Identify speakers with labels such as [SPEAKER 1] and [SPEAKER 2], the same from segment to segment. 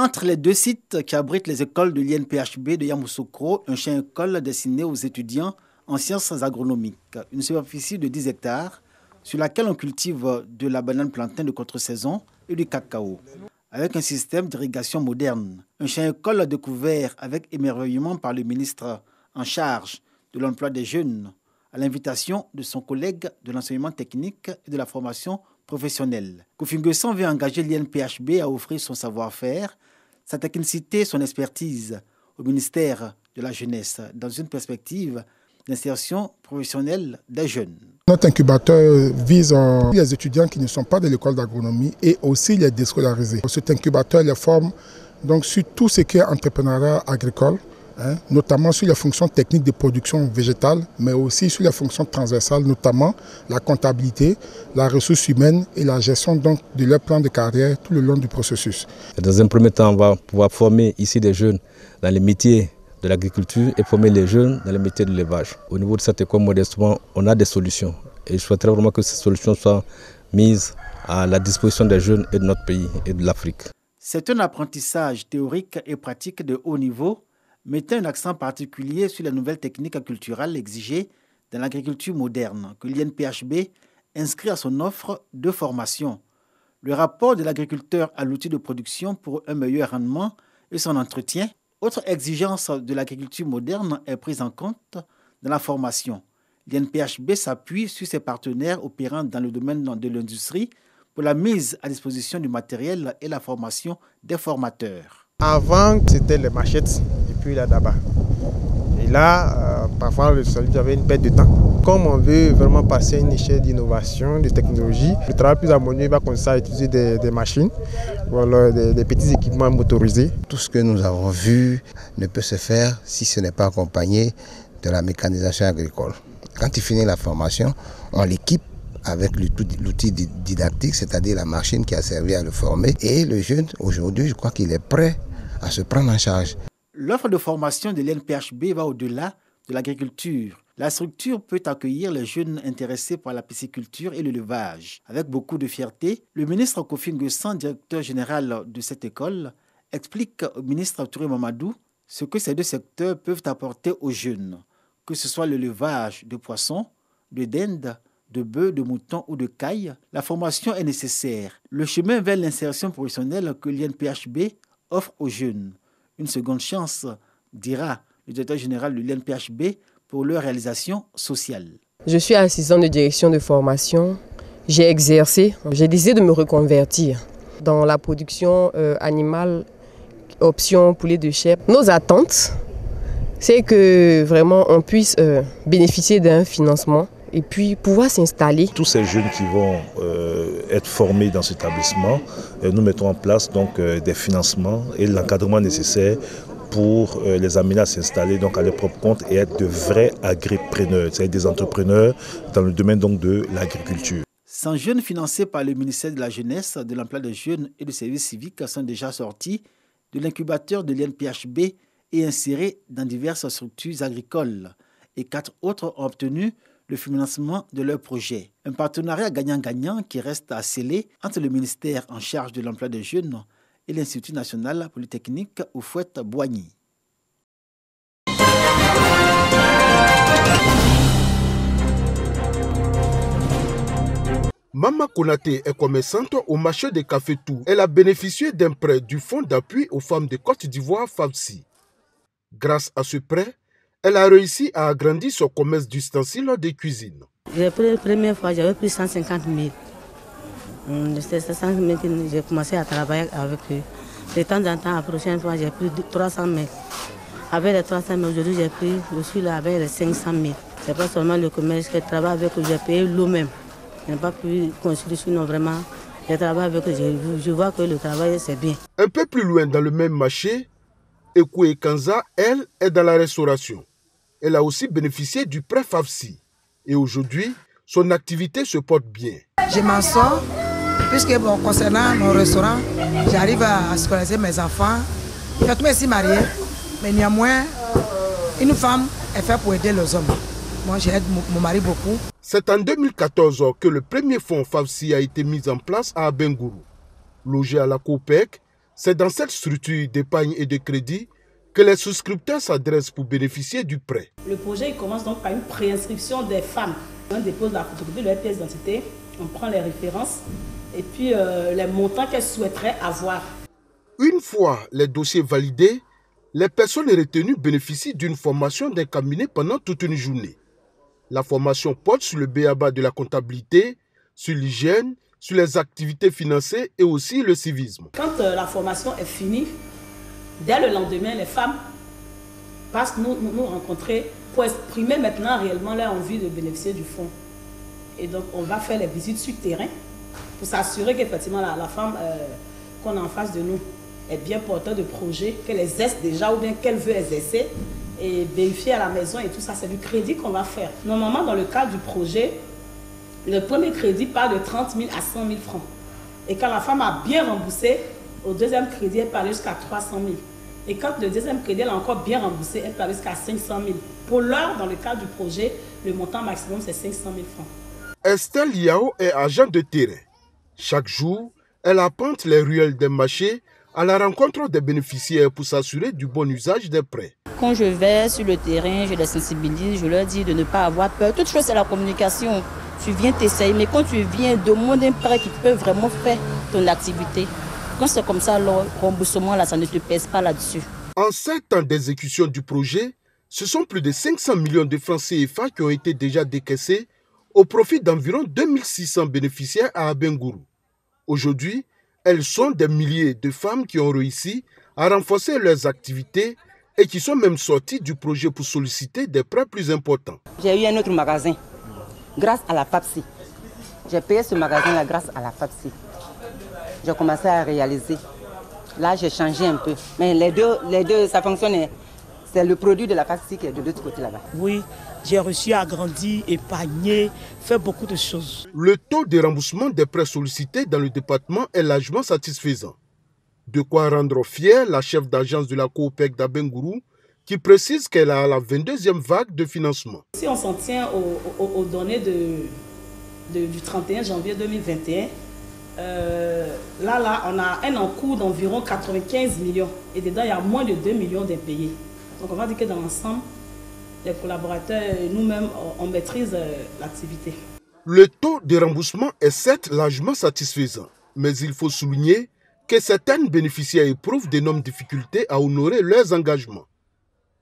[SPEAKER 1] Entre les deux sites qui abritent les écoles de l'INPHB de Yamoussoukro, un champ-école destiné aux étudiants en sciences agronomiques, une superficie de 10 hectares sur laquelle on cultive de la banane plantain de contre-saison et du cacao, avec un système d'irrigation moderne. Un champ-école découvert avec émerveillement par le ministre en charge de l'emploi des jeunes, à l'invitation de son collègue de l'enseignement technique et de la formation professionnelle. Kofi Nguessan veut engager l'INPHB à offrir son savoir-faire, sa technicité, son expertise au ministère de la Jeunesse dans une perspective d'insertion professionnelle des jeunes.
[SPEAKER 2] Notre incubateur vise les étudiants qui ne sont pas de l'école d'agronomie et aussi les déscolarisés. Cet incubateur les forme donc sur tout ce qui est entrepreneuriat agricole, notamment sur les fonctions techniques de production végétale, mais aussi sur les fonctions transversales, notamment la comptabilité, la ressource humaine et la gestion donc de leur plan de carrière tout le long du processus.
[SPEAKER 3] Dans un premier temps, on va pouvoir former ici des jeunes dans les métiers de l'agriculture et former les jeunes dans les métiers de l'élevage. Au niveau de cette école, modestement, on a des solutions et je souhaiterais vraiment que ces solutions soient mises à la disposition des jeunes et de notre pays et de l'Afrique.
[SPEAKER 1] C'est un apprentissage théorique et pratique de haut niveau, mettant un accent particulier sur les nouvelles techniques culturelles exigées dans l'agriculture moderne que l'INPHB inscrit à son offre de formation. Le rapport de l'agriculteur à l'outil de production pour un meilleur rendement et son entretien. Autre exigence de l'agriculture moderne est prise en compte dans la formation. L'INPHB s'appuie sur ses partenaires opérant dans le domaine de l'industrie pour la mise à disposition du matériel et la formation des formateurs.
[SPEAKER 4] Avant, c'était les machettes et puis la daba. Et là, parfois, j'avais une perte de temps. Comme on veut vraiment passer à une échelle d'innovation, de technologie, le travail plus harmonieux va commencer à utiliser des machines, ou alors des petits équipements motorisés.
[SPEAKER 5] Tout ce que nous avons vu ne peut se faire si ce n'est pas accompagné de la mécanisation agricole. Quand il finit la formation, on l'équipe avec l'outil didactique, c'est-à-dire la machine qui a servi à le former. Et le jeune, aujourd'hui, je crois qu'il est prêt à se prendre en charge.
[SPEAKER 1] L'offre de formation de l'INPHB va au-delà de l'agriculture. La structure peut accueillir les jeunes intéressés par la pisciculture et l'élevage. Avec beaucoup de fierté, le ministre Kofi Nguessan, directeur général de cette école, explique au ministre Touré Mamadou ce que ces deux secteurs peuvent apporter aux jeunes, que ce soit l'élevage de poissons, de dindes, de bœufs, de moutons ou de cailles. La formation est nécessaire. Le chemin vers l'insertion professionnelle que l'INPHB offre aux jeunes. Une seconde chance, dira le directeur général de l'INPHB, pour leur réalisation sociale.
[SPEAKER 6] Je suis assistant de direction de formation. J'ai exercé, j'ai décidé de me reconvertir dans la production animale, option poulet de chair. Nos attentes, c'est que vraiment on puisse bénéficier d'un financement et puis pouvoir s'installer.
[SPEAKER 7] Tous ces jeunes qui vont être formés dans cet établissement, nous mettons en place donc des financements et l'encadrement nécessaire pour les amener à s'installer donc à leur propre compte et être de vrais agripreneurs, c'est-à-dire des entrepreneurs dans le domaine donc de l'agriculture.
[SPEAKER 1] 100 jeunes financés par le ministère de la Jeunesse, de l'Emploi des Jeunes et du Service civique sont déjà sortis de l'incubateur de l'INPHB et insérés dans diverses structures agricoles. Et 4 autres ont obtenu le financement de leur projet. Un partenariat gagnant-gagnant qui reste à sceller entre le ministère en charge de l'Emploi des Jeunes et l'Institut national polytechnique Houphouët-Boigny.
[SPEAKER 8] Mama Konaté est commerçante au marché de Cafétou. Elle a bénéficié d'un prêt du Fonds d'appui aux femmes de Côte d'Ivoire, FAFSI. Grâce à ce prêt, elle a réussi à agrandir son commerce d'ustensiles de cuisine.
[SPEAKER 9] La première fois, j'avais pris 150 000. C'était 150 000 que j'ai commencé à travailler avec eux. De temps en temps, la prochaine fois, j'ai pris 300 000. Avec les 300 000, aujourd'hui, je suis là avec les 500 000. Ce n'est pas seulement le commerce que je travaille avec eux, j'ai payé l'eau même. Je n'ai pas pu construire, sinon vraiment, je travaille avec eux, je vois que le travail, c'est bien.
[SPEAKER 8] Un peu plus loin, dans le même marché, Ekoué Kanza, elle, est dans la restauration. Elle a aussi bénéficié du prêt FAFSI. Et aujourd'hui, son activité se porte bien.
[SPEAKER 10] Je m'en sors, puisque bon, concernant mon restaurant, j'arrive à scolariser mes enfants. Je suis ici mariée, mais néanmoins, une femme est faite pour aider les hommes. Moi, j'aide mon mari beaucoup.
[SPEAKER 8] C'est en 2014 que le premier fonds FAFSI a été mis en place à Abengourou. Logé à la COPEC, C'est dans cette structure d'épargne et de crédit que les souscripteurs s'adressent pour bénéficier du prêt.
[SPEAKER 11] Le projet commence donc par une préinscription des femmes. On dépose la photocopie de leur pièce d'identité, on prend les références et puis les montants qu'elles souhaiteraient avoir.
[SPEAKER 8] Une fois les dossiers validés, les personnes retenues bénéficient d'une formation d'un cabinet pendant toute une journée. La formation porte sur le b.a.-ba de la comptabilité, sur l'hygiène, sur les activités financières et aussi le civisme.
[SPEAKER 11] Quand la formation est finie, dès le lendemain, les femmes passent nous rencontrer pour exprimer maintenant réellement leur envie de bénéficier du fonds. Et donc, on va faire les visites sur terrain pour s'assurer qu'effectivement la femme qu'on a en face de nous est bien porteur de projet, qu'elle exerce déjà ou bien qu'elle veut exercer et vérifier à la maison et tout ça. C'est du crédit qu'on va faire. Normalement, dans le cadre du projet, le premier crédit part de 30 000 à 100 000 francs. Et quand la femme a bien remboursé, au deuxième crédit, elle part jusqu'à 300 000. Et quand le deuxième crédit elle a encore bien remboursé, elle part jusqu'à 500 000. Pour l'heure, dans le cadre du projet, le montant maximum, c'est 500 000 francs.
[SPEAKER 8] Estelle Yao est agent de terrain. Chaque jour, elle arpente les ruelles des marchés à la rencontre des bénéficiaires pour s'assurer du bon usage des prêts.
[SPEAKER 12] Quand je vais sur le terrain, je les sensibilise, je leur dis de ne pas avoir peur. Toute chose, c'est la communication. Tu viens t'essayer, mais quand tu viens, demande un prêt qui peut vraiment faire ton activité. Quand c'est comme ça, le remboursement, là, ça ne te pèse pas là-dessus.
[SPEAKER 8] En 7 ans d'exécution du projet, ce sont plus de 500 millions de francs CFA qui ont été déjà décaissés au profit d'environ 2600 bénéficiaires à Abengourou. Aujourd'hui, elles sont des milliers de femmes qui ont réussi à renforcer leurs activités et qui sont même sorties du projet pour solliciter des prêts plus importants.
[SPEAKER 12] J'ai eu un autre magasin grâce à la FAPSI. J'ai payé ce magasin-là grâce à la FAPSI. J'ai commencé à réaliser. Là, j'ai changé un peu. Mais les deux, ça fonctionne. C'est le produit de la FAPSI qui est de l'autre côté là-bas.
[SPEAKER 13] Oui, j'ai réussi à grandir, épargner, faire beaucoup de choses.
[SPEAKER 8] Le taux de remboursement des prêts sollicités dans le département est largement satisfaisant. De quoi rendre fière la chef d'agence de la Coopec d'Abengourou, qui précise qu'elle a la 22e vague de financement.
[SPEAKER 11] Si on s'en tient aux données du 31 janvier 2021, là, on a un encours d'environ 95 millions. Et dedans, il y a moins de 2 millions d'impayés. Donc, on va dire que dans l'ensemble, les collaborateurs et nous-mêmes, on maîtrise l'activité.
[SPEAKER 8] Le taux de remboursement est certes largement satisfaisant, mais il faut souligner que certaines bénéficiaires éprouvent d'énormes difficultés à honorer leurs engagements.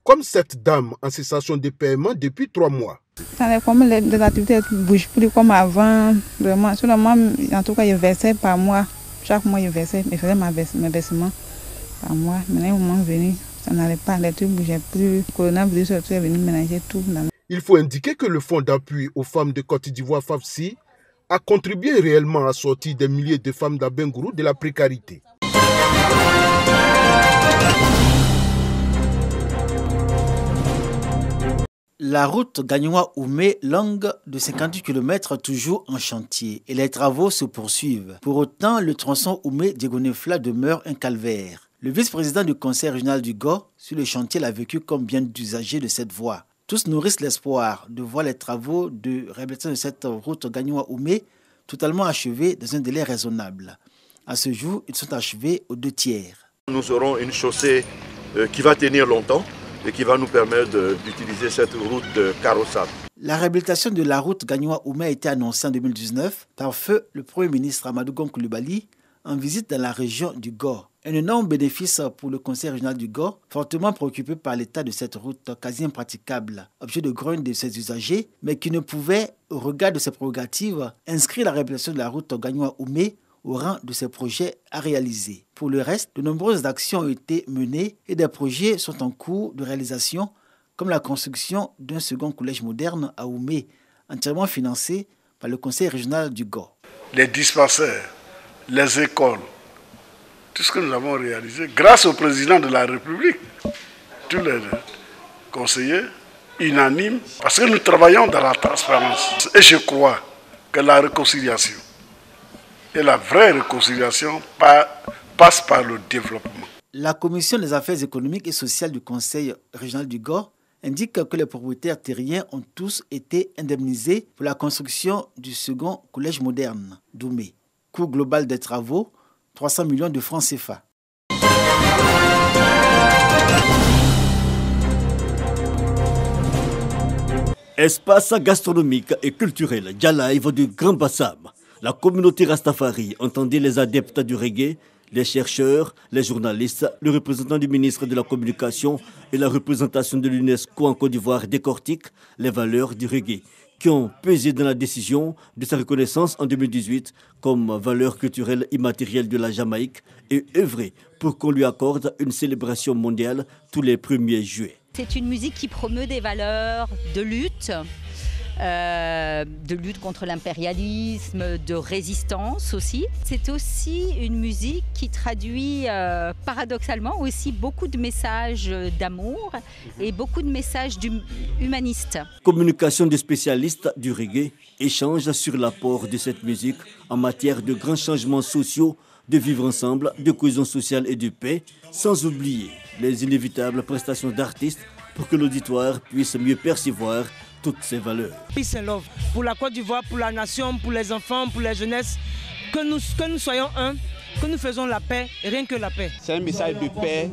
[SPEAKER 8] Comme cette dame en cessation de paiement depuis 3 mois.
[SPEAKER 14] Comme les activités ne bougent plus comme avant, vraiment. Seulement, en tout cas, je versais par mois. Chaque mois, je versais, je faisais mes versements par mois. Maintenant, au moment venu, ça n'allait pas, les trucs ne bougeaient plus. Le coronavirus est venu ménager tout.
[SPEAKER 8] Il faut indiquer que le Fonds d'appui aux femmes de Côte d'Ivoire FAPSI a contribué réellement à sortir des milliers de femmes d'Abengourou de la précarité.
[SPEAKER 1] La route Gagnoua-Oumé, longue de 58 km, toujours en chantier et les travaux se poursuivent. Pour autant, le tronçon Oumé-Diegonefla demeure un calvaire. Le vice-président du conseil régional du GO sur le chantier l'a vécu comme bien d'usagers de cette voie. Tous nourrissent l'espoir de voir les travaux de réhabilitation de cette route Gagnoua-Oumé totalement achevés dans un délai raisonnable. À ce jour, ils sont achevés aux 2/3.
[SPEAKER 15] Nous aurons une chaussée qui va tenir longtemps et qui va nous permettre d'utiliser cette route carrossable.
[SPEAKER 1] La réhabilitation de la route Gagnoua-Oumé a été annoncée en 2019 par feu le Premier ministre Amadou Gon Coulibaly en visite dans la région du Gor. Un énorme bénéfice pour le conseil régional du Gor, fortement préoccupé par l'état de cette route quasi impraticable, objet de grogne de ses usagers, mais qui ne pouvait, au regard de ses prérogatives, inscrire la réhabilitation de la route Gagnoua-Oumé au rang de ces projets à réaliser. Pour le reste, de nombreuses actions ont été menées et des projets sont en cours de réalisation, comme la construction d'un second collège moderne à Oumé, entièrement financé par le conseil régional du Gor.
[SPEAKER 16] Les dispensaires, les écoles, tout ce que nous avons réalisé grâce au président de la République, tous les conseillers unanimes, parce que nous travaillons dans la transparence. Et je crois que la réconciliation, et la vraie réconciliation passe par le développement.
[SPEAKER 1] La commission des affaires économiques et sociales du conseil régional du Gor indique que les propriétaires terriens ont tous été indemnisés pour la construction du second collège moderne d'Oumé. Coût global des travaux, 300 millions de francs CFA.
[SPEAKER 17] Espace gastronomique et culturel Djalaïve du Grand Bassam. La communauté Rastafari entendait les adeptes du reggae, les chercheurs, les journalistes, le représentant du ministre de la Communication et la représentation de l'UNESCO en Côte d'Ivoire décortiquent les valeurs du reggae qui ont pesé dans la décision de sa reconnaissance en 2018 comme valeur culturelle immatérielle de la Jamaïque et œuvrer pour qu'on lui accorde une célébration mondiale tous les 1er juillet.
[SPEAKER 18] C'est une musique qui promeut des valeurs de lutte contre l'impérialisme, de résistance aussi. C'est aussi une musique qui traduit paradoxalement aussi beaucoup de messages d'amour et beaucoup de messages humanistes.
[SPEAKER 17] Communication des spécialistes du reggae échange sur l'apport de cette musique en matière de grands changements sociaux, de vivre ensemble, de cohésion sociale et de paix, sans oublier les inévitables prestations d'artistes pour que l'auditoire puisse mieux percevoir toutes ces valeurs.
[SPEAKER 19] Peace and love pour la Côte d'Ivoire, pour la nation, pour les enfants, pour la jeunesse, que nous soyons un, que nous faisons la paix et rien que la paix.
[SPEAKER 20] C'est un message de paix,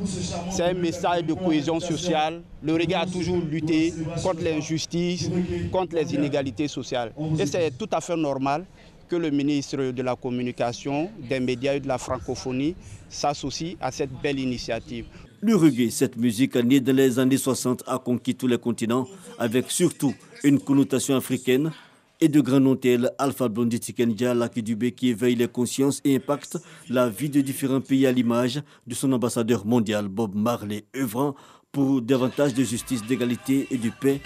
[SPEAKER 20] c'est un message de cohésion sociale. Le reggae a toujours lutté contre l'injustice, contre les inégalités sociales. Et c'est tout à fait normal que le ministre de la Communication, des médias et de la francophonie s'associe à cette belle initiative.
[SPEAKER 17] Le reggae, cette musique née dans les années 60, a conquis tous les continents avec surtout une connotation africaine et de grands noms tels Alpha Blondy, Tiken Jah, Lucky Dubé qui éveillent les consciences et impactent la vie de différents pays à l'image de son ambassadeur mondial Bob Marley, œuvrant pour davantage de justice, d'égalité et de paix